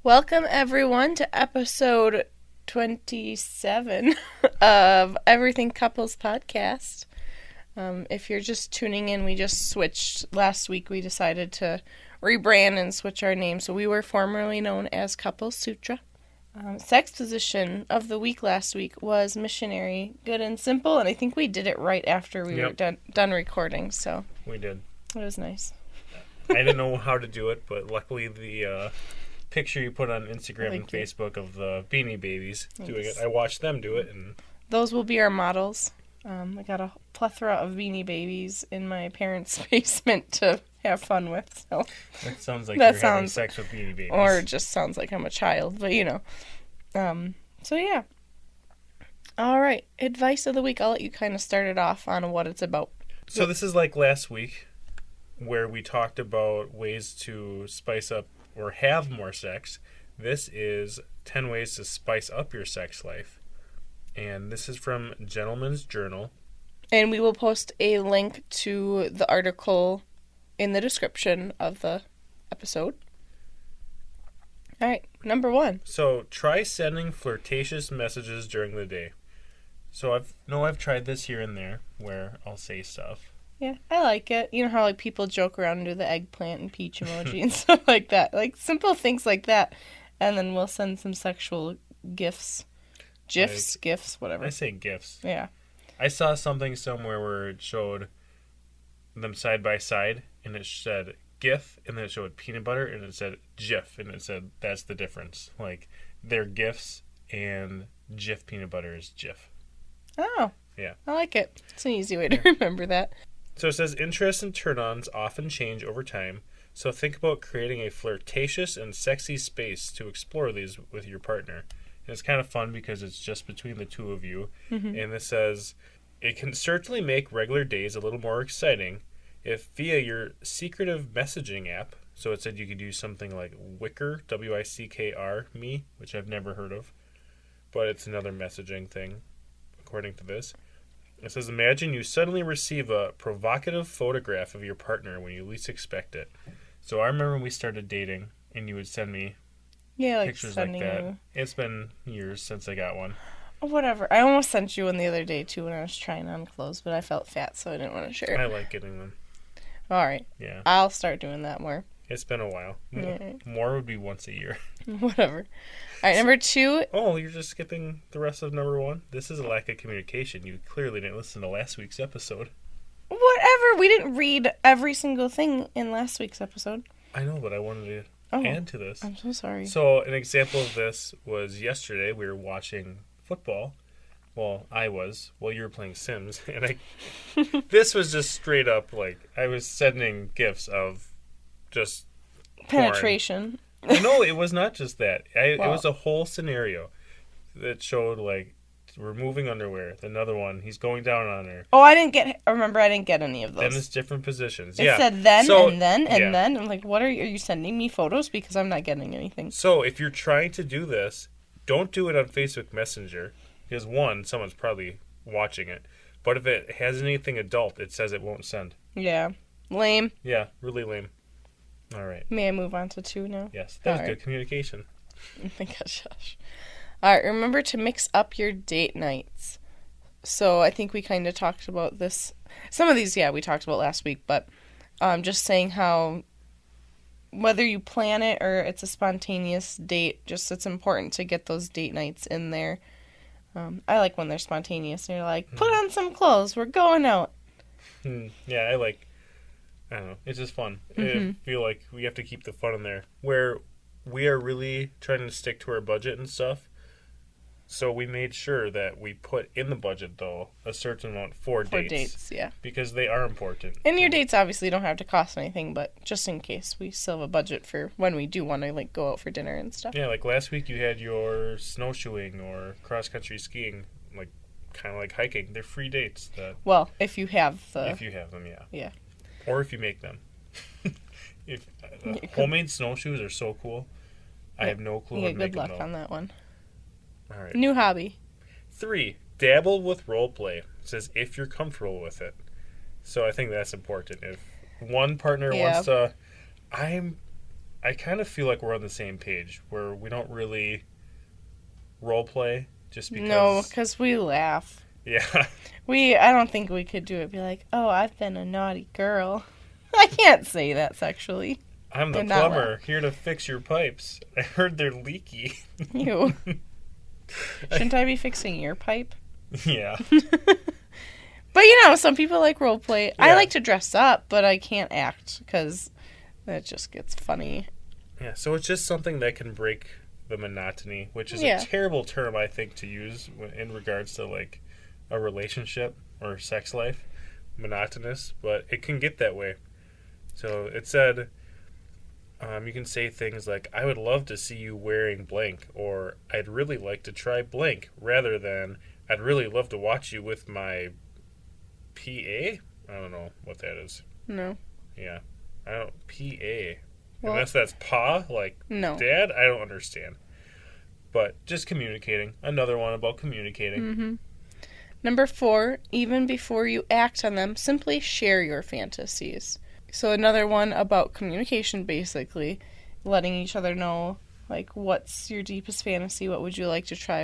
Welcome, everyone, to episode 27 of Everything Couples Podcast. If you're just tuning in, we just switched. Last week, we decided to rebrand and switch our name. So we were formerly known as Couples Sutra. Sex position of the week last week was missionary, good and simple. And I think we did it right after we were done recording. So we did. It was nice. I didn't know how to do it, but luckily the picture you put on Instagram and Facebook of the Beanie Babies doing it, I watched them do it. And those will be our models. I got a plethora of Beanie Babies in my parents' basement to have fun with. So that sounds like you're having sex with Beanie Babies. Or it just sounds like I'm a child, but you know. So yeah. All right. Advice of the week. I'll let you kind of start it off on what it's about. So this is like last week where we talked about ways to spice up or have more sex. This is 10 ways to spice up your sex life. And this is from Gentleman's Journal. And we will post a link to the article in the description of the episode. All right, number 1. So try sending flirtatious messages during the day. So I've tried this here and there where I'll say stuff. Yeah, I like it. You know how like people joke around and do the eggplant and peach emoji and stuff like that. Like simple things like that. And then we'll send some sexual gifts. GIFs, whatever. I say gifs. Yeah. I saw something somewhere where it showed them side by side, and it said GIF, and then it showed peanut butter, and it said GIF, and it said that's the difference. Like, they're GIFs, and Jif peanut butter is GIF. Oh. Yeah. I like it. It's an easy way to remember that. So it says interests and turn-ons often change over time, so think about creating a flirtatious and sexy space to explore these with your partner. And it's kind of fun because it's just between the two of you. Mm-hmm. And this says, it can certainly make regular days a little more exciting if via your secretive messaging app, so it said you could use something like Wickr, W-I-C-K-R, me, which I've never heard of, but it's another messaging thing, according to this. It says, imagine you suddenly receive a provocative photograph of your partner when you least expect it. So I remember when we started dating, and you would send me pictures like that. You... It's been years since I got one. Whatever. I almost sent you one the other day, too, when I was trying on clothes, but I felt fat, so I didn't want to share. I like getting them. All right. Yeah. I'll start doing that more. It's been a while. More would be once a year. Whatever. All right, number 2. Oh, you're just skipping the rest of number 1? This is a lack of communication. You clearly didn't listen to last week's episode. Whatever. We didn't read every single thing in last week's episode. I know, but I wanted to add to this. I'm so sorry. So an example of this was yesterday. We were watching football. Well, I was. Well, you were playing Sims. And this was just straight up, like, I was sending gifs of just penetration. Porn. No, it was not just that. It was a whole scenario that showed, like, removing underwear. Another one, he's going down on her. Oh, I didn't get any of those. Then it's different positions. It said then and then and then. I'm like, what are you sending me photos? Because I'm not getting anything. So if you're trying to do this, don't do it on Facebook Messenger. Because one, someone's probably watching it. But if it has anything adult, it says it won't send. Yeah. Lame. Yeah, really lame. All right. May I move on to 2 now? Yes, that was good communication. Oh my gosh. All right, remember to mix up your date nights. So I think we kind of talked about this. Some of these, we talked about last week, but just saying how whether you plan it or it's a spontaneous date, just it's important to get those date nights in there. I like when they're spontaneous. They're like, put on some clothes, we're going out. Yeah, I don't know, it's just fun. Mm-hmm. I feel like we have to keep the fun in there. Where we are really trying to stick to our budget and stuff. So we made sure that we put in the budget, though, a certain amount for dates. Yeah. Because they are important. And your dates obviously don't have to cost anything, but just in case, we still have a budget for when we do want to, like, go out for dinner and stuff. Yeah, like last week you had your snowshoeing or cross-country skiing, like, kind of like hiking. They're free dates. Well, if you have them, yeah. Yeah. Or if you make them. Homemade snowshoes are so cool. I have no clue how to make them. Good luck on that one. All right. New hobby. 3, dabble with role play. It says if you're comfortable with it. So I think that's important. If one partner wants to, I kind of feel like we're on the same page where we don't really role play just because. No, because we laugh. Yeah. I don't think we could do it. Be like, oh, I've been a naughty girl. I can't say that sexually. I'm the plumber here to fix your pipes. I heard they're leaky. Ew. Shouldn't I be fixing your pipe? Yeah. But some people like role play. Yeah. I like to dress up, but I can't act because that just gets funny. Yeah, so it's just something that can break the monotony, which is a terrible term, I think, to use in regards to, like, a relationship or sex life. Monotonous, but it can get that way. So it said, you can say things like, I would love to see you wearing blank, or I'd really like to try blank, rather than, I'd really love to watch you with my PA? I don't know what that is. No. Yeah. PA. Well, unless that's pa, like no. Dad? I don't understand. But just communicating. Another one about communicating. Mm-hmm. Number 4, even before you act on them, simply share your fantasies. So another one about communication, basically. Letting each other know, like, what's your deepest fantasy? What would you like to try?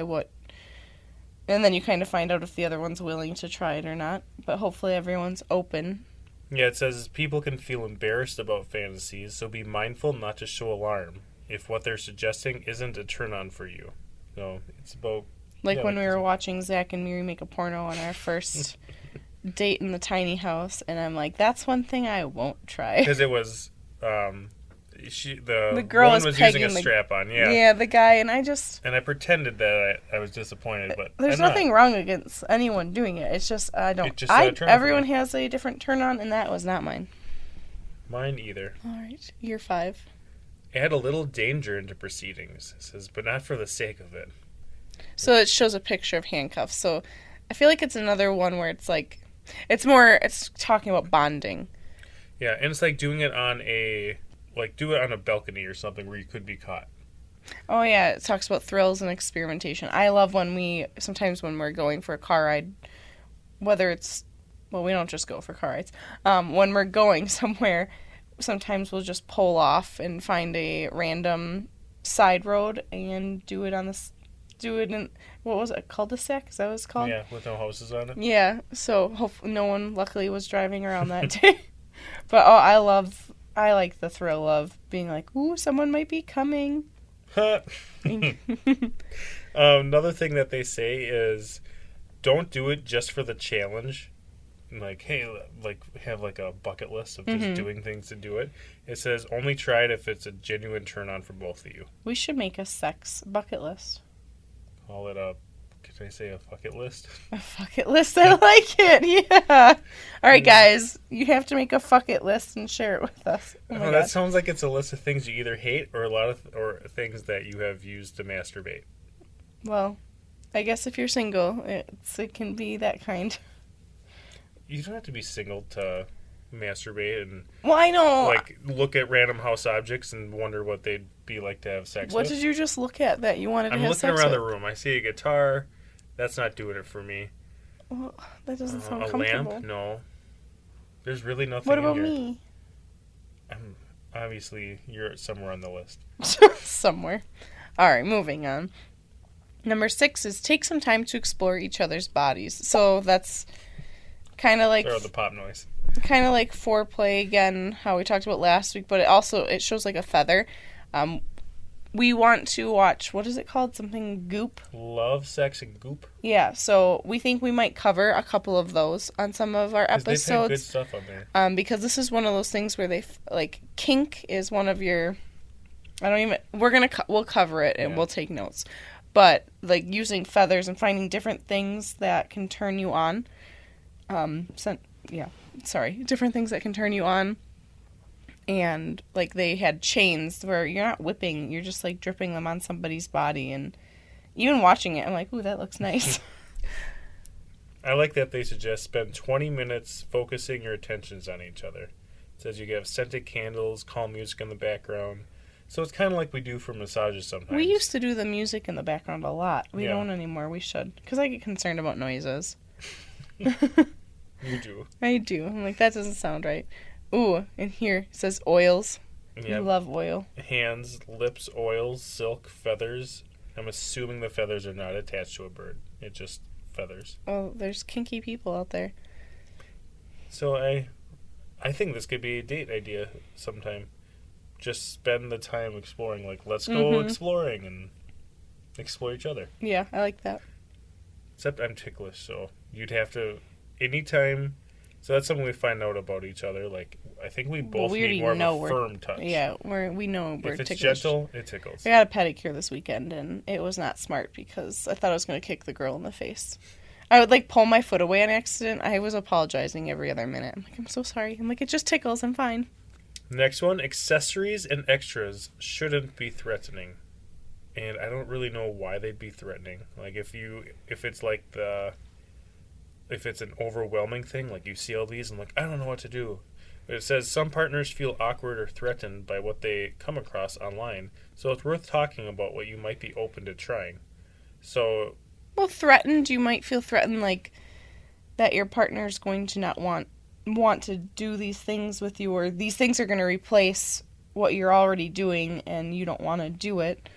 And then you kind of find out if the other one's willing to try it or not. But hopefully everyone's open. Yeah, it says people can feel embarrassed about fantasies, so be mindful not to show alarm if what they're suggesting isn't a turn-on for you. So it's about... Like when we were watching Zach and Miri make a porno on our first date in the tiny house, and I'm like, that's one thing I won't try. Because it was, the girl was using a strap-on, yeah. Yeah, the guy, and I pretended that I was disappointed, but there's nothing wrong against anyone doing it. It's just, everyone has a different turn-on, and that was not mine. Mine either. All right, you're 5. Add a little danger into proceedings, it says, but not for the sake of it. So it shows a picture of handcuffs. So I feel like it's another one where it's like, it's talking about bonding. Yeah, and it's like doing it on a balcony or something where you could be caught. Oh yeah, it talks about thrills and experimentation. I love sometimes when we're going for a car ride, whether it's, well, we don't just go for car rides. When we're going somewhere, sometimes we'll just pull off and find a random side road and do it in, what was it, cul-de-sac? Is that what it's called? Yeah, with no houses on it. Yeah, so no one luckily was driving around that day. But I like the thrill of being like, ooh, someone might be coming. Another thing that they say is, don't do it just for the challenge. Like, hey, like, have like a bucket list of just doing things to do it. It says, only try it if it's a genuine turn-on for both of you. We should make a sex bucket list. Call it can I say a bucket list? A bucket list? I like it, yeah. All right, guys, you have to make a bucket list and share it with us. Oh that sounds like it's a list of things you either hate or or things that you have used to masturbate. Well, I guess if you're single, it can be that kind. You don't have to be single to masturbate and I know, like look at random house objects and wonder what they'd be like to have sex with. What did you just look at that you wanted to have sex with? I'm looking around the room. I see a guitar. That's not doing it for me. Well, that doesn't sound a comfortable. Lamp? No. There's really nothing. What about in here. me? Obviously, you're somewhere on the list. Somewhere. All right, moving on. Number 6 is take some time to explore each other's bodies. So that's kind of like... Or the pop noise. Kind of like foreplay, again, how we talked about last week, but it shows like a feather. We want to watch, what is it called? Something Goop? Love, Sex, and Goop. Yeah, so we think we might cover a couple of those on some of our episodes. They've had good stuff on there. Because this is one of those things where kink is one of your... we'll cover it and we'll take notes. But, like, using feathers and finding different things that can turn you on. Different things that can turn you on. And, like, they had chains where you're not whipping, you're just, like, dripping them on somebody's body. And even watching it, I'm like, ooh, that looks nice. I like that they suggest spend 20 minutes focusing your attentions on each other. It says you can have scented candles, calm music in the background. So it's kind of like we do for massages sometimes. We used to do the music in the background a lot. We don't anymore. We should. Because I get concerned about noises. You do. I do. I'm like, that doesn't sound right. Ooh, and here it says oils. Yeah. You love oil. Hands, lips, oils, silk, feathers. I'm assuming the feathers are not attached to a bird. It's just feathers. Oh, there's kinky people out there. So I think this could be a date idea sometime. Just spend the time exploring. Like, let's go exploring and explore each other. Yeah, I like that. Except I'm ticklish, so you'd have to anytime. So that's something we find out about each other. Like, I think we both need more of a firm touch. Yeah, we know we're if it's ticklish. Gentle, it tickles. I got a pedicure this weekend, and it was not smart because I thought I was going to kick the girl in the face. I would, like, pull my foot away on accident. I was apologizing every other minute. I'm like, I'm so sorry. I'm like, it just tickles. I'm fine. Next one, accessories and extras shouldn't be threatening. And I don't really know why they'd be threatening. Like, if it's an overwhelming thing, like you see all these and like, I don't know what to do. But it says some partners feel awkward or threatened by what they come across online. So it's worth talking about what you might be open to trying. So... Well, threatened, you might feel threatened, like, that your partner's going to not want to do these things with you, or these things are going to replace what you're already doing, and you don't want to do it.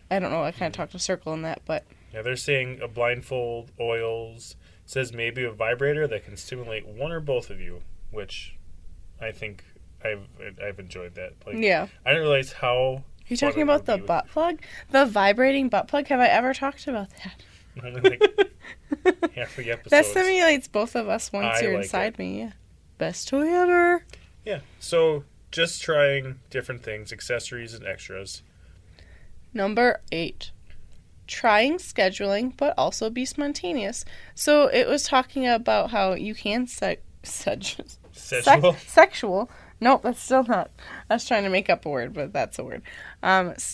I don't know, I kind of talked a circle in that, but... Yeah, they're saying a blindfold, oils, it says maybe a vibrator that can stimulate one or both of you, which I think I've enjoyed that. Like, yeah. I didn't realize how... You're talking about the butt plug? The vibrating butt plug? Have I ever talked about that? Only like half the episodes. That stimulates both of us once you're inside me. Yeah. Best toy ever. Yeah. So just trying different things, accessories and extras. Number 8. Trying scheduling, but also be spontaneous. So it was talking about how you can sexual. Nope, that's still not. I was trying to make up a word, but that's a word.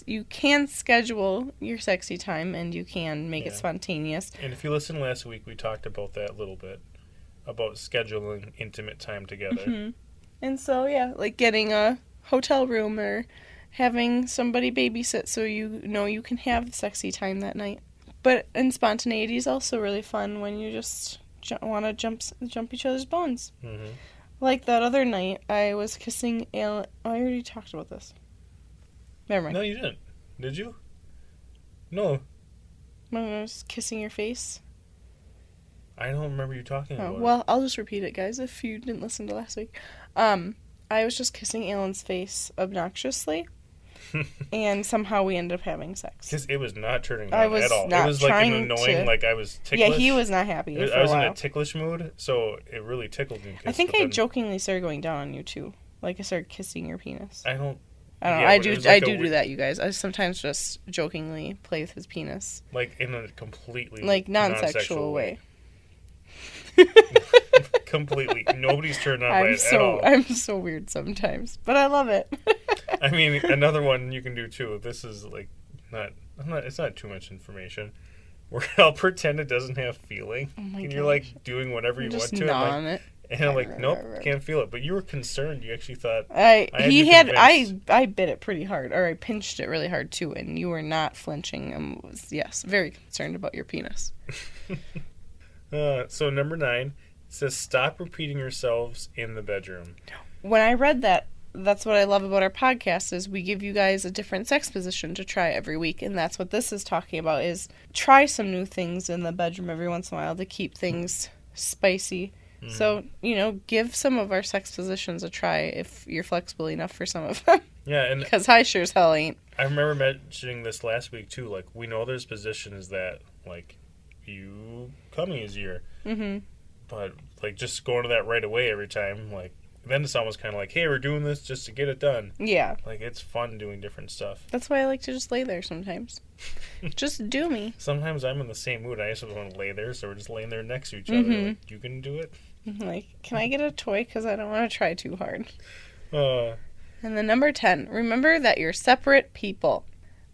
You can schedule your sexy time, and you can make it spontaneous. And if you listened last week, we talked about that a little bit, about scheduling intimate time together. Mm-hmm. And so, yeah, like getting a hotel room or having somebody babysit so you know you can have sexy time that night. And spontaneity is also really fun when you just want to jump each other's bones. Mm-hmm. Like that other night, I was kissing Alan. Oh, I already talked about this. Never mind. No, you didn't. Did you? No. When I was kissing your face. I don't remember you talking about it. Well, I'll just repeat it, guys, if you didn't listen to last week. I was just kissing Alan's face obnoxiously, and somehow we ended up having sex. Because it was not turning on at all. It was like an annoying, like I was ticklish. Yeah, he was not happy. I was in a ticklish mood, so it really tickled me. I think I jokingly started going down on you too. Like I started kissing your penis. I don't. I do do that, you guys. I sometimes just jokingly play with his penis. Like in a completely non-sexual way. Completely. Nobody's turned on by it at all. I'm so weird sometimes, but I love it. I mean, another one you can do too. This is like it's not too much information. Where I'll pretend it doesn't have feeling, and you're like doing whatever you want to. And I'm like, nope, can't feel it. But you were concerned. You actually thought I bit it pretty hard, or I pinched it really hard too, and you were not flinching and was very concerned about your penis. So number 9 says stop repeating yourselves in the bedroom. When I read that, that's what I love about our podcast is we give you guys a different sex position to try every week, and that's what this is talking about, is try some new things in the bedroom every once in a while to keep things spicy. Mm. So, give some of our sex positions a try if you're flexible enough for some of them. Yeah, and because I sure as hell ain't. I remember mentioning this last week too, like we know there's positions that like you come easier. Mm-hmm. But like just going to that right away every time, like then it's almost kind of like, hey, we're doing this just to get it done. Yeah. Like it's fun doing different stuff. That's why I like to just lay there sometimes. Just do me. Sometimes I'm in the same mood. I just want to lay there, so we're just laying there next to each other. Like, you can do it. Like, can I get a toy? Because I don't want to try too hard. And then number 10, remember that you're separate people.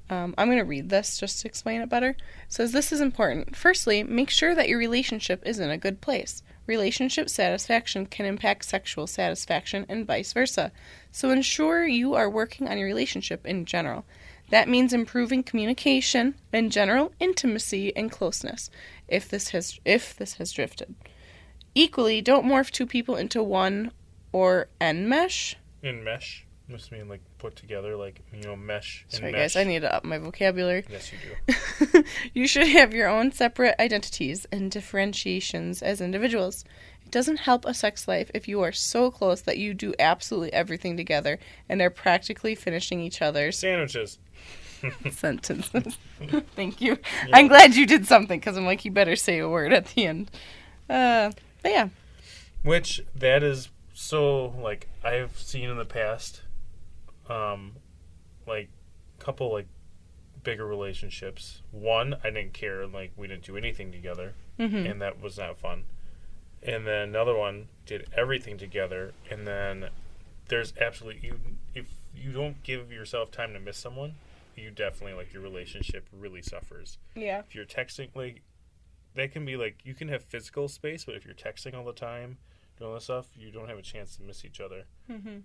I'm going to read this just to explain it better. It says, this is important. Firstly, make sure that your relationship is in a good place. Relationship satisfaction can impact sexual satisfaction and vice versa. So ensure you are working on your relationship in general. That means improving communication and general intimacy and closeness if this has drifted. Equally, don't morph two people into one or enmesh. Enmesh. Must mean like put together, like, mesh and Sorry, mesh. guys, I need to up my vocabulary. Yes, you do. You should have your own separate identities and differentiations as individuals. It doesn't help a sex life if you are so close that you do absolutely everything together and are practically finishing each other's Sandwiches. sentences. Thank you. Yeah. I'm glad you did something because I'm like, you better say a word at the end. But yeah. Which, that is so, like, I've seen in the past, like, couple, like, bigger relationships. One, I didn't care, like, we didn't do anything together, and that was not fun. And then another one did everything together, and then there's absolutely, if you don't give yourself time to miss someone, you definitely, like, your relationship really suffers. Yeah. If you're texting, like, that can be, like, you can have physical space, but if you're texting all the time, doing all this stuff, you don't have a chance to miss each other. And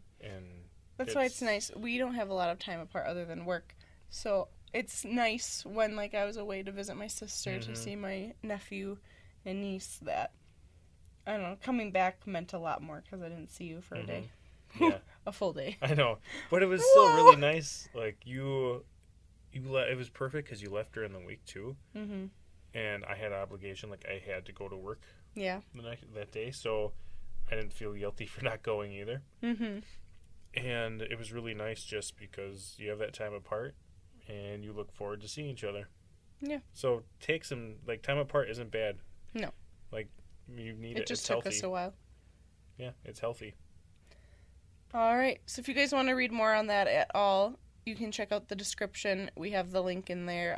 that's why it's nice. We don't have a lot of time apart other than work. So it's nice when, like, I was away to visit my sister to see my nephew and niece that, I don't know, coming back meant a lot more because I didn't see you for a day. Yeah. A full day. I know. But it was still really nice. Like, it was perfect because you left during the week, too. And I had an obligation. Like, I had to go to work that day, so I didn't feel guilty for not going either. And it was really nice just because you have that time apart and you look forward to seeing each other. Yeah. So take some, like, time apart isn't bad. No. Like, you need it. It just it's took healthy. us a while. Yeah, it's healthy. All right. So if you guys want to read more on that at all, you can check out the description. We have the link in there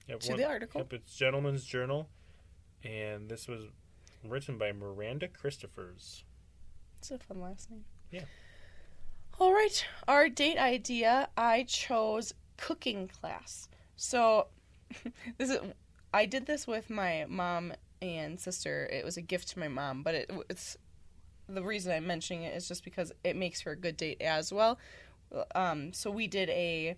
to the article. Yep, it's Gentleman's Journal, and this was written by Miranda Christophers. It's a fun last name. Yeah. All right. Our date idea, I chose cooking class. So I did this with my mom and sister. It was a gift to my mom, but it's the reason I'm mentioning it is just because it makes for a good date as well. So we did a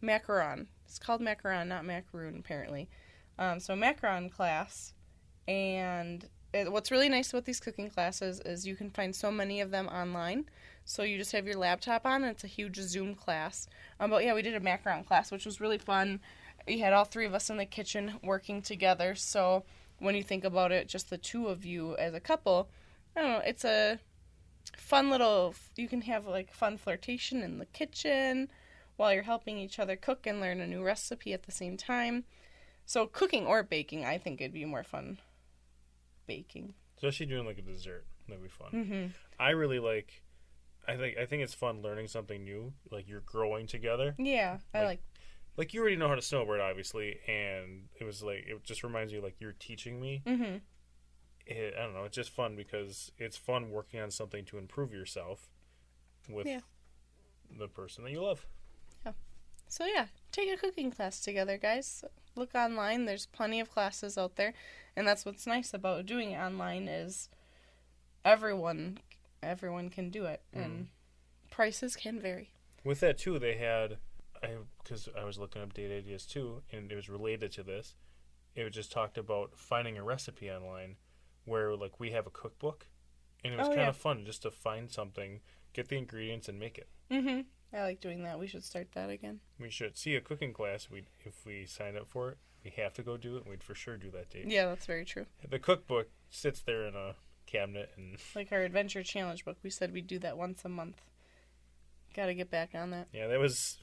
macaron. It's called macaron, not macaroon, apparently. So macaron class, and what's really nice about these cooking classes is you can find so many of them online. So you just have your laptop on, and it's a huge Zoom class. But yeah, we did a macaron class, which was really fun. We had all three of us in the kitchen working together. So when you think about it, just the two of you as a couple, I don't know, it's a fun little, you can have like fun flirtation in the kitchen while you're helping each other cook and learn a new recipe at the same time. So cooking or baking, I think it'd be more fun baking. Especially doing like a dessert. That'd be fun. I really like, I think it's fun learning something new. Like, you're growing together. Yeah, Like, you already know how to snowboard, obviously, and it just reminds you, like, you're teaching me. I don't know, it's just fun because it's fun working on something to improve yourself with the person that you love. Yeah. So, yeah, take a cooking class together, guys. Look online. There's plenty of classes out there, and that's what's nice about doing it online is everyone can do it, and prices can vary. With that, too, they had... because I was looking up date ideas too, and it was related to this. It just talked about finding a recipe online where, like, we have a cookbook, and it was kind of fun just to find something, get the ingredients, and make it. I like doing that. We should start that again. We should see a cooking class. If we sign up for it, we have to go do it. We'd for sure do that date. Yeah, that's very true. The cookbook sits there in a cabinet, and like our adventure challenge book, we said we'd do that once a month. Got to get back on that. Yeah, that was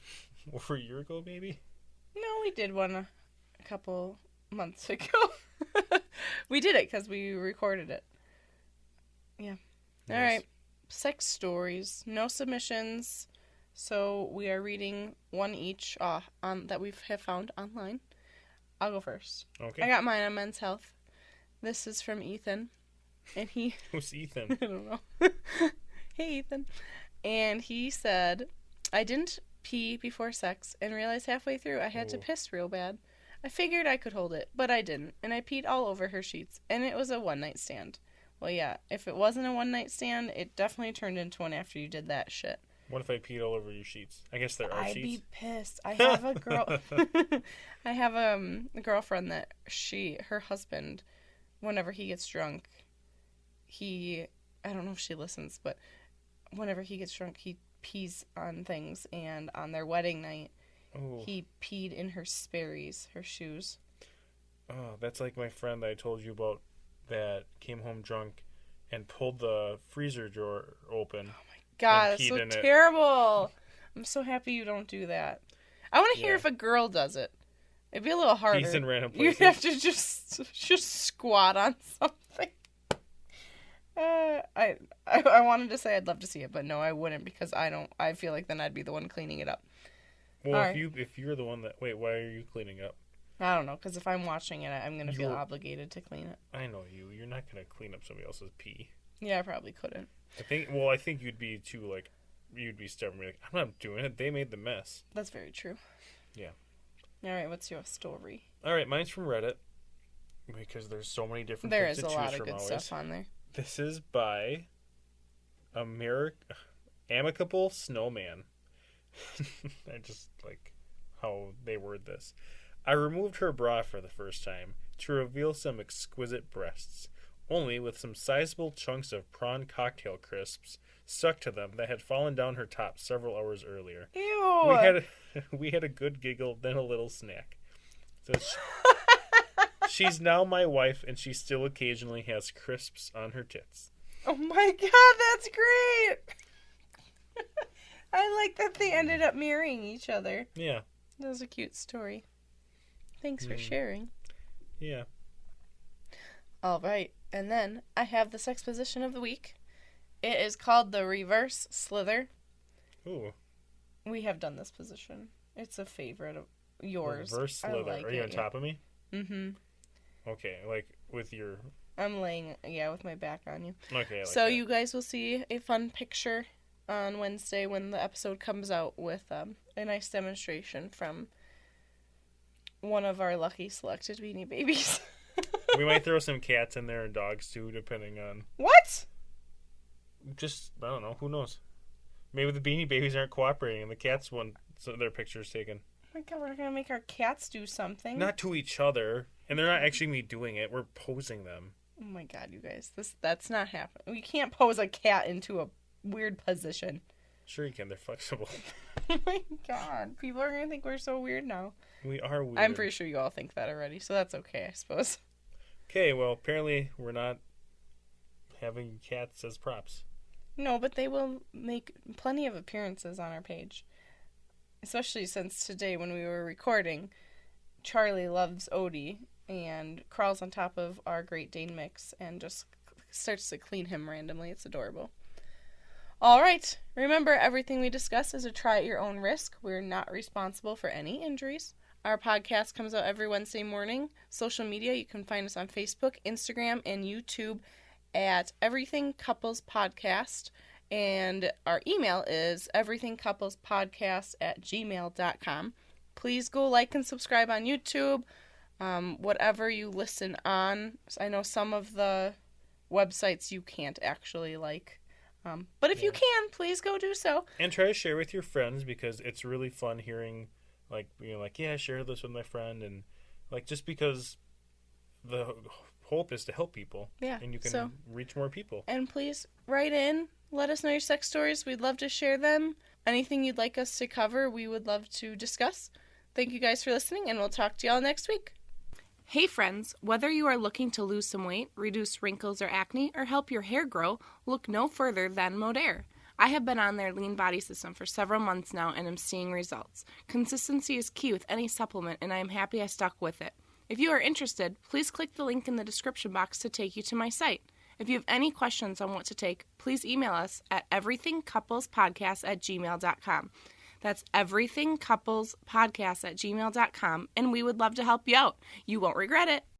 over a year ago, maybe? No, we did one a couple months ago. We did it because we recorded it. Yeah. Nice. All right. Sex stories. No submissions. So we are reading one each that we have found online. I'll go first. Okay. I got mine on Men's Health. This is from Ethan. And he... Who's Ethan? I don't know. Hey, Ethan. And he said, I didn't pee before sex and realized halfway through I had to piss real bad. I figured I could hold it, but I didn't, and I peed all over her sheets, and it was a one-night stand. Well, yeah, if it wasn't a one-night stand, it definitely turned into one after you did that shit. What if I peed all over your sheets? I guess there are sheets. I'd be pissed. I have a girl. I have a girlfriend that her husband, whenever he gets drunk, I don't know if she listens, but whenever he gets drunk, he pees on things, and on their wedding night, he peed in her Sperry's, her shoes. Oh, that's like my friend that I told you about that came home drunk and pulled the freezer drawer open. Oh my god, that's so terrible. I'm so happy you don't do that. I want to hear if a girl does it. It'd be a little harder. Pees in random places. You'd have to just squat on something. I wanted to say I'd love to see it, but no, I wouldn't, because I feel like then I'd be the one cleaning it up. Well, if you're the one that... Wait, why are you cleaning up? I don't know, because if I'm watching it, I'm going to feel obligated to clean it. I know you. You're not going to clean up somebody else's pee. Yeah, I probably couldn't. I think you'd be too, like... You'd be stubborn. Like, I'm not doing it. They made the mess. That's very true. Yeah. All right, what's your story? All right, mine's from Reddit, because there's so many different things to choose from. There is a lot of good stuff on there. This is by Amicable Snowman. I just like how they word this. I removed her bra for the first time to reveal some exquisite breasts, only with some sizable chunks of prawn cocktail crisps stuck to them that had fallen down her top several hours earlier. Ew! We had a good giggle, then a little snack. So she's now my wife, and she still occasionally has crisps on her tits. Oh my god, that's great! I like that they ended up marrying each other. Yeah. That was a cute story. Thanks for sharing. Yeah. All right, and then I have the sex position of the week. It is called the reverse Slither. Ooh. We have done this position. It's a favorite of yours. Reverse Slither. Are you on top of me? Mm-hmm. Okay, like with your... I'm laying, with my back on you. Okay. So you guys will see a fun picture on Wednesday when the episode comes out with a nice demonstration from one of our lucky selected Beanie Babies. We might throw some cats in there and dogs too, depending on... What? Just, I don't know. Who knows? Maybe the Beanie Babies aren't cooperating and the cats want their pictures taken. Oh my god, we're going to make our cats do something. Not to each other. And they're not actually me doing it. We're posing them. Oh my god, you guys. That's not happening. We can't pose a cat into a weird position. Sure you can. They're flexible. Oh my god. People are going to think we're so weird now. We are weird. I'm pretty sure you all think that already, so that's okay, I suppose. Okay, well, apparently we're not having cats as props. No, but they will make plenty of appearances on our page. Especially since today when we were recording, Charlie loves Odie and crawls on top of our Great Dane mix and just starts to clean him randomly. It's adorable. All right. Remember, everything we discuss is a try at your own risk. We're not responsible for any injuries. Our podcast comes out every Wednesday morning. Social media, you can find us on Facebook, Instagram, and YouTube at Everything Couples Podcast. And our email is everythingcouplespodcast@gmail.com. Please go like and subscribe on YouTube. Whatever you listen on. I know some of the websites you can't actually like. But if you can, please go do so. And try to share with your friends, because it's really fun hearing, share this with my friend. And, just because the hope is to help people. Yeah. And you can reach more people. And please write in. Let us know your sex stories. We'd love to share them. Anything you'd like us to cover, we would love to discuss. Thank you guys for listening, and we'll talk to y'all next week. Hey friends, whether you are looking to lose some weight, reduce wrinkles or acne, or help your hair grow, look no further than Modere. I have been on their lean body system for several months now and am seeing results. Consistency is key with any supplement, and I am happy I stuck with it. If you are interested, please click the link in the description box to take you to my site. If you have any questions on what to take, please email us at everythingcouplespodcast@gmail.com. That's everythingcouplespodcast@gmail.com, and we would love to help you out. You won't regret it.